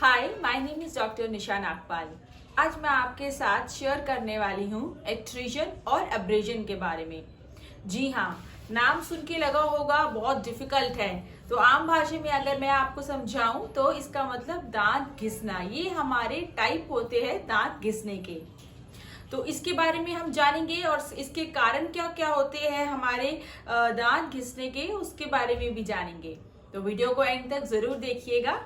Hi, my name is doctor Nisha Nagpal. आज मैं आपके साथ शेयर करने वाली हूँ एक्ट्रीजन और एब्रेजन के बारे में। जी हाँ, नाम सुन के लगा होगा बहुत डिफिकल्ट है, तो आम भाषा में अगर मैं आपको समझाऊं तो इसका मतलब दांत घिसना। ये हमारे टाइप होते हैं दांत घिसने के। तो इसके बारे में हम जानेंगे और इसके कारण क्या क्या होते हैं हमारे दांत घिसने के, उसके बारे में भी जानेंगे। तो वीडियो को एंड तक जरूर देखिएगा।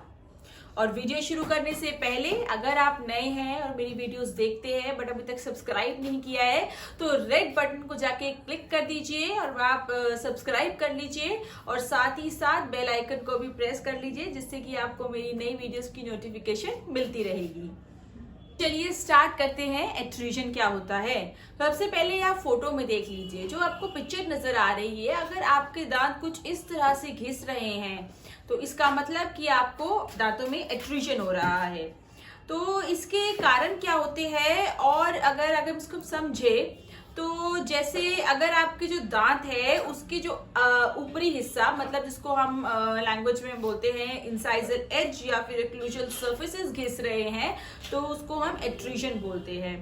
और वीडियो शुरू करने से पहले अगर आप नए हैं और मेरी वीडियोस देखते हैं बट अभी तक सब्सक्राइब नहीं किया है तो रेड बटन को जाके क्लिक कर दीजिए और आप सब्सक्राइब कर लीजिए और साथ ही साथ बेल आइकन को भी प्रेस कर लीजिए, जिससे कि आपको मेरी नई वीडियोस की नोटिफिकेशन मिलती रहेगी। चलिए स्टार्ट करते हैं एक्ट्रूजन क्या होता है। सबसे पहले आप फोटो में देख लीजिए, जो आपको पिक्चर नजर आ रही है। अगर आपके दांत कुछ इस तरह से घिस रहे हैं तो इसका मतलब कि आपको दांतों में एक्ट्रूजन हो रहा है। तो इसके कारण क्या होते हैं और अगर इसको समझे तो जैसे अगर आपके जो दांत है उसके जो ऊपरी हिस्सा, मतलब जिसको हम लैंग्वेज में बोलते हैं इंसाइजर एज या फिर एक्लूजल सर्फेसेस घिस रहे हैं तो उसको हम एक्ट्रूजन बोलते हैं।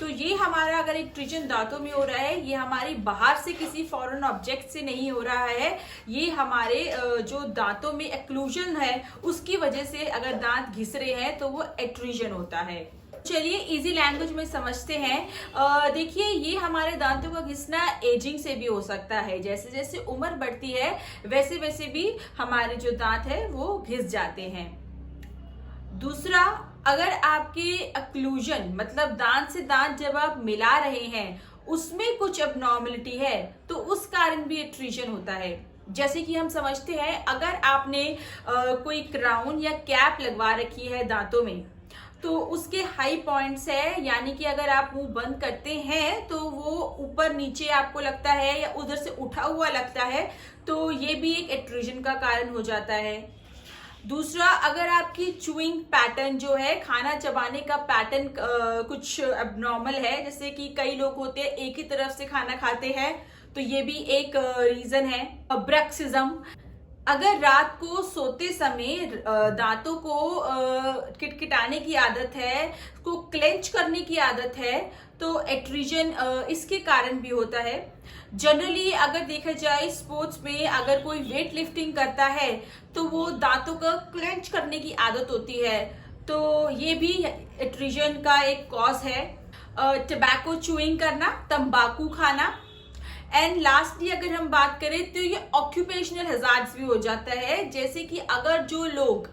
तो ये हमारा अगर एक्ट्रूजन दांतों में हो रहा है, ये हमारी बाहर से किसी फॉरेन ऑब्जेक्ट से नहीं हो रहा है, ये हमारे जो दांतों में एक्लूजन है उसकी वजह से अगर दांत घिस रहे हैं तो वो एक्ट्रूजन होता है। चलिए इजी लैंग्वेज में समझते हैं। देखिए, ये हमारे दांतों का घिसना एजिंग से भी हो सकता है। जैसे जैसे उम्र बढ़ती है वैसे वैसे भी हमारे जो दांत है वो घिस जाते हैं। दूसरा, अगर आपके एक्लूजन मतलब दांत से दांत जब आप मिला रहे हैं उसमें कुछ एबनॉर्मलिटी है तो उस कारण भी एक्ट्रूजन होता है। जैसे कि हम समझते हैं, अगर आपने कोई क्राउन या कैप लगवा रखी है दांतों में तो उसके हाई पॉइंट्स है, यानी कि अगर आप मुंह बंद करते हैं तो वो ऊपर नीचे आपको लगता है या उधर से उठा हुआ लगता है, तो ये भी एक एक्ट्रूजन का कारण हो जाता है। दूसरा, अगर आपकी च्यूइंग पैटर्न जो है, खाना चबाने का पैटर्न कुछ एबनॉर्मल है, जैसे कि कई लोग होते हैं एक ही तरफ से खाना खाते हैं, तो ये भी एक रीजन है। ब्रक्सिज्म, अगर रात को सोते समय दांतों को किटकिटाने की आदत है, उसको क्लेंच करने की आदत है, तो एक्ट्रूजन इसके कारण भी होता है। जनरली अगर देखा जाए स्पोर्ट्स में अगर कोई वेट लिफ्टिंग करता है तो वो दांतों का क्लेंच करने की आदत होती है, तो ये भी एक्ट्रूजन का एक कॉज है। टबैको च्यूइंग करना, तंबाकू खाना। एंड लास्टली अगर हम बात करें तो ये ऑक्यूपेशनल हैजार्ड्स भी हो जाता है। जैसे कि अगर जो लोग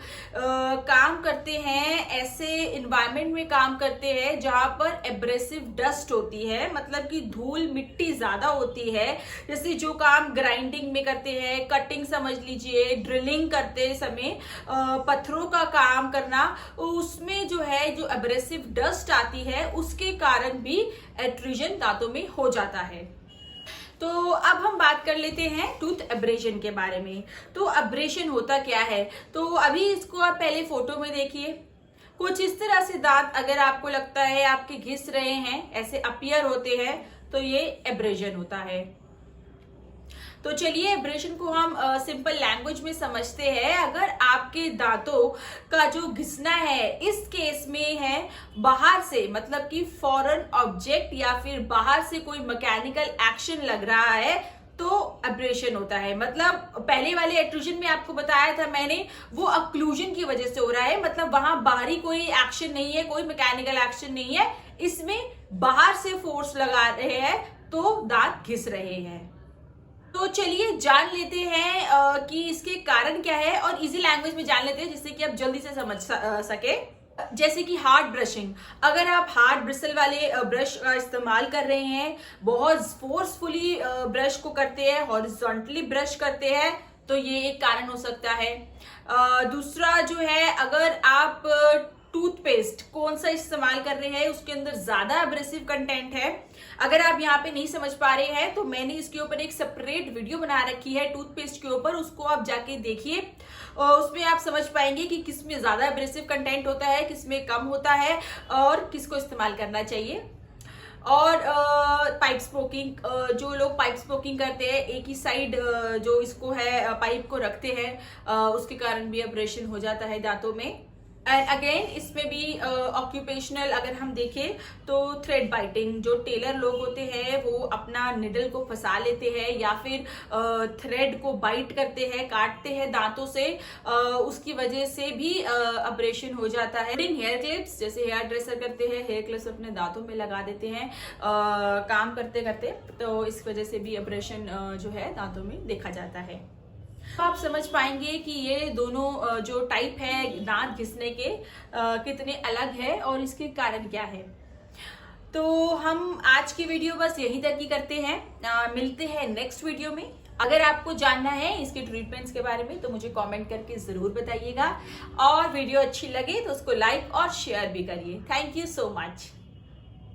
काम करते हैं, ऐसे इन्वायरमेंट में काम करते हैं जहां पर एब्रेसिव डस्ट होती है, मतलब कि धूल मिट्टी ज्यादा होती है, जैसे जो काम ग्राइंडिंग में करते हैं, कटिंग समझ लीजिए, ड्रिलिंग करते समय पत्थरों का काम करना, उसमें जो है जो एब्रेसिव डस्ट आती है उसके कारण भी एक्ट्रूजन दांतों में हो जाता है। तो अब हम बात कर लेते हैं टूथ एब्रेजन के बारे में। तो एब्रेशन होता क्या है, तो अभी इसको आप पहले फोटो में देखिए। कुछ इस तरह से दांत अगर आपको लगता है आपके घिस रहे हैं, ऐसे अपीयर होते हैं, तो ये एब्रेजन होता है। तो चलिए एब्रेशन को हम सिंपल लैंग्वेज में समझते हैं। अगर आपके दांतों का जो घिसना है इस केस में है बाहर से, मतलब कि फॉरेन ऑब्जेक्ट या फिर बाहर से कोई मैकेनिकल एक्शन लग रहा है, तो एब्रेशन होता है। मतलब पहले वाले एक्ट्रूजन में आपको बताया था मैंने, वो एक्लूजन की वजह से हो रहा है, मतलब वहां बाहरी कोई एक्शन नहीं है, कोई मैकेनिकल एक्शन नहीं है, इसमें बाहर से फोर्स लगा रहे हैं तो दांत घिस रहे हैं। तो चलिए जान लेते हैं कि इसके कारण क्या है और इजी लैंग्वेज में जान लेते हैं जिससे कि आप जल्दी से समझ सके। जैसे कि हार्ड ब्रशिंग, अगर आप हार्ड ब्रिसल वाले ब्रश का इस्तेमाल कर रहे हैं, बहुत फोर्सफुली ब्रश को करते हैं, हॉरिजॉन्टली ब्रश करते हैं, तो ये एक कारण हो सकता है। दूसरा जो है, अगर आप टूथपेस्ट कौन सा इस्तेमाल कर रहे हैं उसके अंदर ज्यादा एब्रेसिव कंटेंट है, अगर आप यहाँ पे नहीं समझ पा रहे हैं तो मैंने इसके ऊपर एक सेपरेट वीडियो बना रखी है टूथपेस्ट के ऊपर, उसको आप जाके देखिए और उसमें आप समझ पाएंगे कि किसमें ज्यादा एब्रेसिव कंटेंट होता है, किसमें कम होता है और किसको इस्तेमाल करना चाहिए। और पाइप स्मोकिंग, जो लोग पाइप स्मोकिंग करते हैं एक ही साइड जो इसको है पाइप को रखते हैं, उसके कारण भी एब्रेशन हो जाता है दांतों में। एंड अगेन इसमें भी ऑक्यूपेशनल अगर हम देखें तो थ्रेड बाइटिंग, जो टेलर लोग होते हैं वो अपना निडल को फंसा लेते हैं या फिर थ्रेड को बाइट करते हैं, काटते हैं दांतों से, उसकी वजह से भी अब्रेशन हो जाता है। हेयर क्लिप्स, जैसे हेयर ड्रेसर करते हैं, हेयर क्लिप्स अपने दांतों में लगा देते हैं काम करते करते, तो इस वजह से भी अब्रेशन जो है दांतों में देखा जाता है। तो आप समझ पाएंगे कि ये दोनों जो टाइप है दांत घिसने के कितने अलग है और इसके कारण क्या है। तो हम आज की वीडियो बस यहीं तक ही करते हैं, मिलते हैं नेक्स्ट वीडियो में। अगर आपको जानना है इसके ट्रीटमेंट्स के बारे में तो मुझे कमेंट करके जरूर बताइएगा, और वीडियो अच्छी लगे तो उसको लाइक और शेयर भी करिए। Thank you so much.